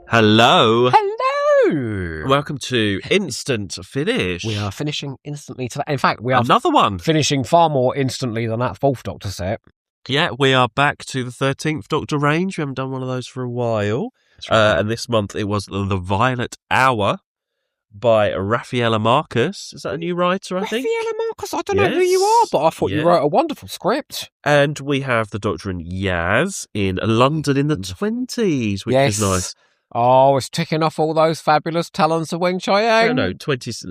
Hello. Hello. Welcome to Instant Finish. We are finishing instantly today. In fact, we are another one. Finishing far more instantly than that Fourth Doctor set. Yeah, we are back to the 13th Doctor range. We haven't done one of those for a while. That's right. And this month it was The Violet Hour by Raffaella Marcus. Is that a new writer, I think? Raffaella Marcus, I don't know who you are, but I thought you wrote a wonderful script. And we have the Doctor and Yaz in London in the 20s, which is nice. Oh, it's ticking off all those fabulous talents of Wing Chiang. No, 20s,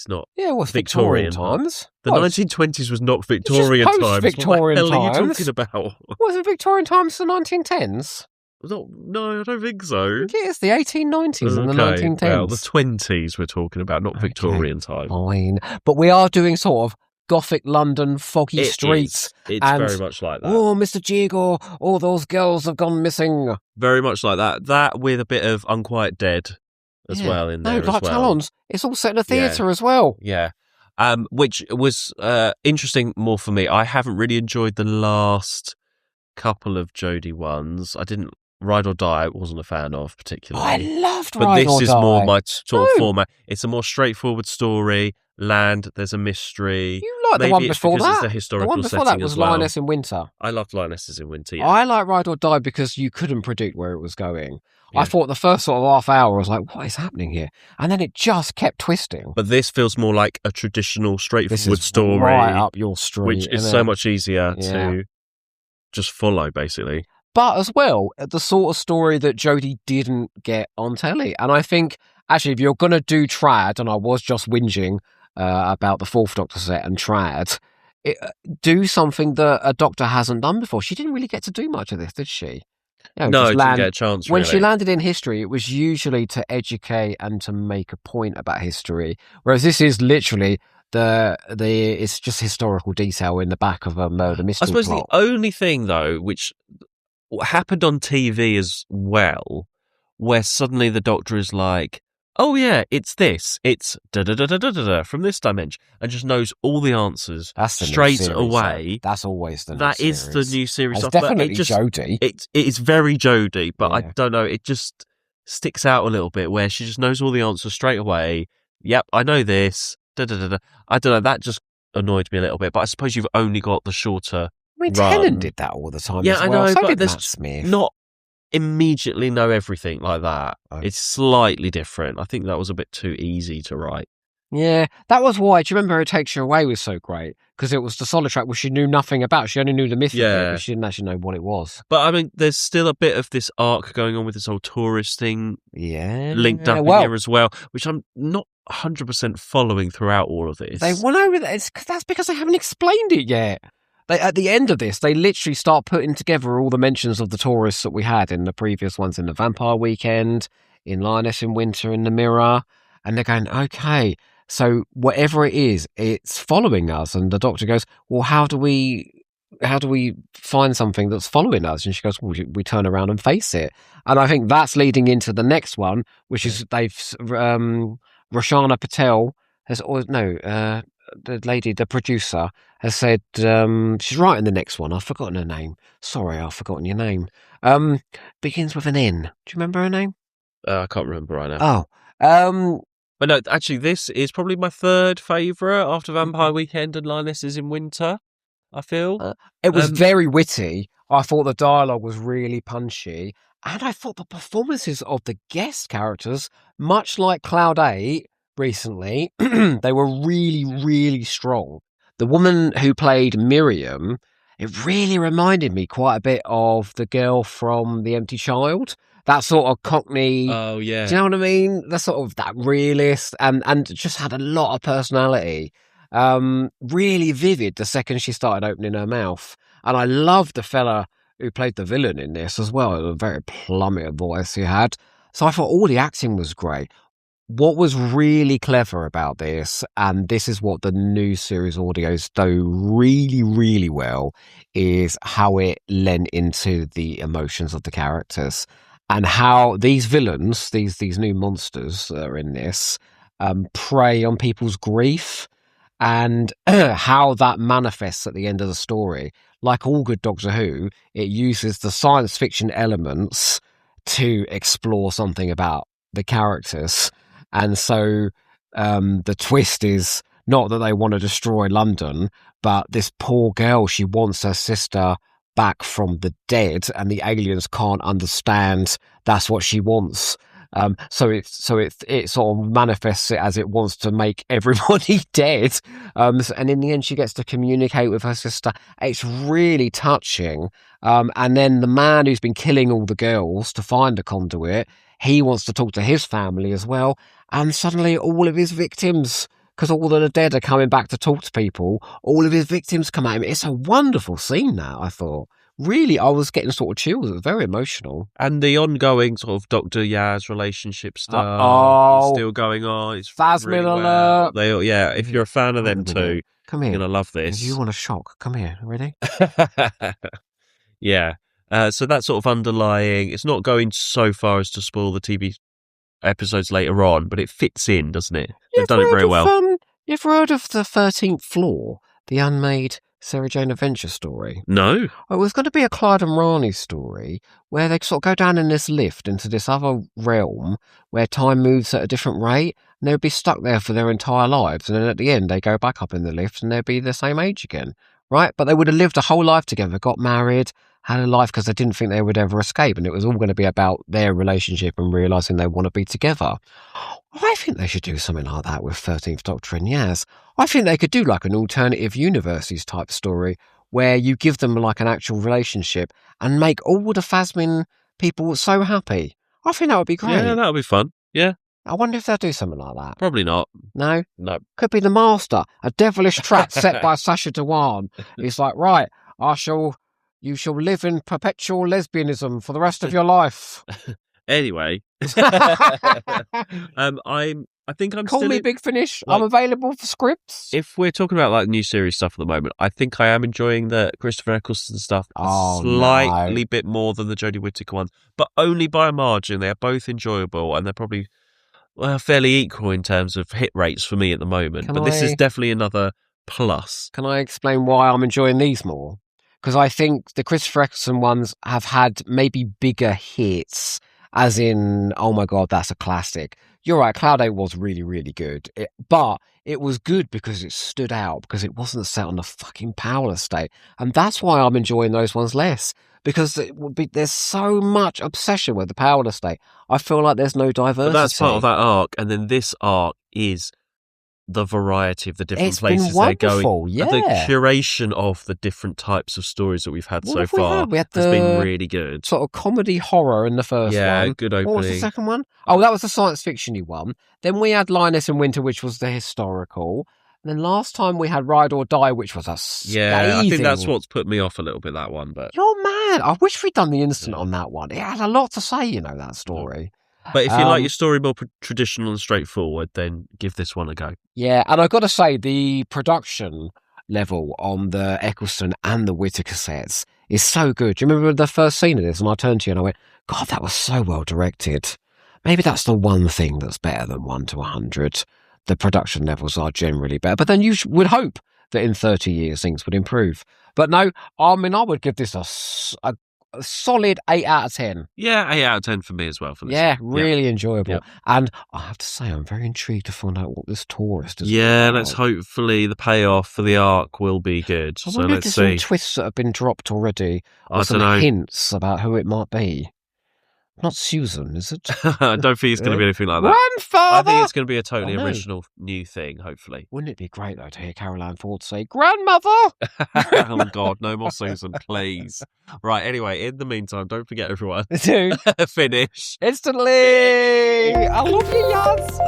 not Victorian times. The 1920s was not Victorian times. Victorian what the hell times. are you talking about? Wasn't Victorian times the 1910s? No, I don't think so. It's the 1890s and the 1910s. Well, the 20s we're talking about, not Victorian time. Fine. But we are doing sort of Gothic London, foggy streets. It's very much like that. Oh, Mr. Jigor, all those girls have gone missing. Very much like that. That with a bit of Unquiet Dead as well in there. No, like Talons. It's all set in a theatre as well. Yeah. Which was interesting more for me. I haven't really enjoyed the last couple of Jodie ones. I didn't. Ride or Die I wasn't a fan of particularly. I loved Ride or Die. But this is more my sort of format. It's a more straightforward story. Land, there's a mystery. You like the one before that? It's the historical one before setting that was as well. Lioness in Winter. I loved Lionesses in Winter, yeah. I like Ride or Die because you couldn't predict where it was going. Yeah. I thought the first sort of half hour I was like, what is happening here? And then it just kept twisting. But this feels more like a traditional, straightforward story. Right up your street. Which is so much easier to just follow, basically. But as well, the sort of story that Jodie didn't get on telly. And I think, actually, if you're going to do trad, and I was just whinging about the Fourth Doctor set and trad, do something that a Doctor hasn't done before. She didn't really get to do much of this, did she? No, didn't get a chance, When she landed in history, it was usually to educate and to make a point about history. Whereas this is literally... it's just historical detail in the back of a murder mystery plot. I suppose the only thing, though, which happened on TV as well, where suddenly the Doctor is like, oh yeah, it's this, it's da-da-da-da-da-da from this dimension, and just knows all the answers straight away. That's always the new series. That is the new series. It's definitely Jodie. It is very Jodie, but I don't know, it just sticks out a little bit, where she just knows all the answers straight away. Yep, I know this, da-da-da-da. I don't know, that just annoyed me a little bit, but I suppose you've only got the shorter Tennant did that all the time as well. I know, so but did there's Matt Smith. Not immediately know everything like that. Oh. It's slightly different. I think that was a bit too easy to write. Yeah, that was why. Do you remember It Takes You Away was so great? Because it was the solid track, which she knew nothing about. She only knew the myth of it, but she didn't actually know what it was. But I mean, there's still a bit of this arc going on with this whole tourist thing linked up in here as well, which I'm not 100% following throughout all of this. That's because they haven't explained it yet. At the end of this, they literally start putting together all the mentions of the tourists that we had in the previous ones, in the Vampire Weekend, in Lioness in Winter, in the Mirror, and they're going, okay, so whatever it is, it's following us. And the Doctor goes, well, how do we find something that's following us? And she goes, well, we turn around and face it. And I think that's leading into the next one, which is Roshana Patel the producer has said she's writing the next one. I've forgotten her name. Sorry, I've forgotten your name. Begins with an N. Do you remember her name? I can't remember right now. But no, actually, this is probably my third favourite after Vampire Weekend and Lionesses in Winter, I feel. It was very witty. I thought the dialogue was really punchy. And I thought the performances of the guest characters, much like Cloud 8 recently, they were really, really strong. The woman who played Miriam, it really reminded me quite a bit of the girl from The Empty Child. That sort of Cockney. Oh, yeah. Do you know what I mean? That sort of that realist and just had a lot of personality. Really vivid the second she started opening her mouth. And I loved the fella who played the villain in this as well. A very plummet voice he had. So I thought all the acting was great. What was really clever about this, and this is what the new series audios do really, really well, is how it lent into the emotions of the characters and how these villains, these new monsters that are in this, prey on people's grief and how that manifests at the end of the story. like all good Doctor Who, it uses the science fiction elements to explore something about the characters. And so the twist is not that they want to destroy London, but this poor girl, she wants her sister back from the dead, and the aliens can't understand that's what she wants. So it sort of manifests it as it wants to make everybody dead. And in the end, she gets to communicate with her sister. It's really touching. And then the man who's been killing all the girls to find the conduit, he wants to talk to his family as well. And suddenly all of his victims, because all of the dead are coming back to talk to people, all of his victims come at him. It's a wonderful scene, that, I thought. Really, I was getting sort of chills. It was very emotional. And the ongoing sort of Dr. Yaz relationship stuff is still going on. It's Phasmin really alert. well. If you're a fan of them too, come here. You're going to love this. If you want a shock, come here. Ready? Yeah. So that's sort of underlying. It's not going so far as to spoil the TV episodes later on, but it fits in, doesn't it? They've done it very well. You ever heard of the 13th Floor, the unmade Sarah Jane Adventure story? No. It was going to be a Clyde and Rani story where they sort of go down in this lift into this other realm where time moves at a different rate, and they'd be stuck there for their entire lives. And then at the end, they go back up in the lift and they'd be the same age again, right? But they would have lived a whole life together, got married, had a life, because they didn't think they would ever escape. And it was all going to be about their relationship and realising they want to be together. I think they should do something like that with 13th Doctor and Yaz. I think they could do like an alternative universes type story where you give them like an actual relationship and make all the Phasmin people so happy. I think that would be great. Yeah, that would be fun. Yeah. I wonder if they'll do something like that. Probably not. No? No. Could be The Master, a devilish trap set by Sacha Dhawan. It's like, right, you shall live in perpetual lesbianism for the rest of your life. Anyway, I think I'm Call still me Big Finish. I'm available for scripts. If we're talking about like new series stuff at the moment, I think I am enjoying the Christopher Eccleston stuff slightly bit more than the Jodie Whittaker ones, but only by a margin. They are both enjoyable, and they're probably fairly equal in terms of hit rates for me at the moment. This is definitely another plus. Can I explain why I'm enjoying these more? Because I think the Christopher Eccleston ones have had maybe bigger hits, as in, oh my God, that's a classic. You're right, Cloud 8 was really, really good. But it was good because it stood out, because it wasn't set on the fucking power estate. And that's why I'm enjoying those ones less, because there's so much obsession with the power estate. I feel like there's no diversity. But that's part of that arc. And then this arc is the variety of the different places they're going. Yeah. And the curation of the different types of stories that we've had so far has been really good. Sort of comedy horror in the first one. Yeah, good opening. What was the second one? Oh, that was the science fiction-y one. Then we had Linus in Winter, which was the historical. And then last time we had Ride or Die, which was a scathing... Yeah, I think that's what's put me off a little bit, that one. But you're mad. I wish we'd done the instant on that one. It had a lot to say, that story. But if you like your story more traditional and straightforward, then give this one a go. Yeah, and I've got to say, the production level on the Eccleston and the Whittaker sets is so good. Do you remember the first scene of this? And I turned to you and I went, God, that was so well directed. Maybe that's the one thing that's better than 1 to 100. The production levels are generally better. But then you would hope that in 30 years things would improve. But no, I would give this a solid 8 out of 10. Yeah, 8 out of 10 for me as well. For this. Yeah, really enjoyable. Yep. And I have to say, I'm very intrigued to find out what this tourist is. Yeah, let's hopefully the payoff for the arc will be good. So let's see. Some twists that have been dropped already, or some hints about who it might be. Not Susan, is it? I don't think it's going to be anything like that. Grandfather! I think it's going to be a totally original new thing, hopefully. Wouldn't it be great, though, to hear Caroline Ford say, Grandmother! Oh, God, no more Susan, please. Right, anyway, in the meantime, don't forget, everyone. Do. Finish. Instantly! I love you, Yaz!